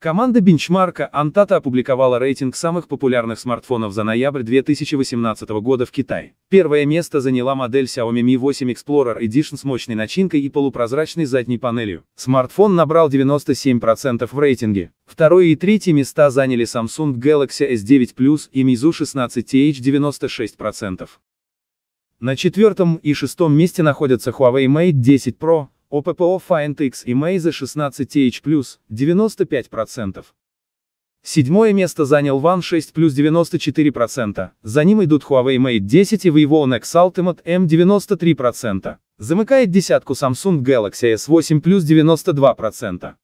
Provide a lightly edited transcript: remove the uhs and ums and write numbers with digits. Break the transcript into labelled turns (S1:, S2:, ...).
S1: Команда бенчмарка Антата опубликовала рейтинг самых популярных смартфонов за ноябрь 2018 года в Китае. Первое место заняла модель Xiaomi Mi 8 Explorer Edition с мощной начинкой и полупрозрачной задней панелью. Смартфон набрал 97% в рейтинге. Второе и третье места заняли Samsung Galaxy S9 Plus и Meizu 16Th 96%. На четвертом и шестом месте находятся Huawei Mate 10 Pro, Oppo Find X и Meizu 16Th Plus, 95%. Седьмое место занял One 6 Plus 94%, за ним идут Huawei Mate 10 и Vivo Nex Ultimate M 93%. Замыкает десятку Samsung Galaxy S8 Plus 92%.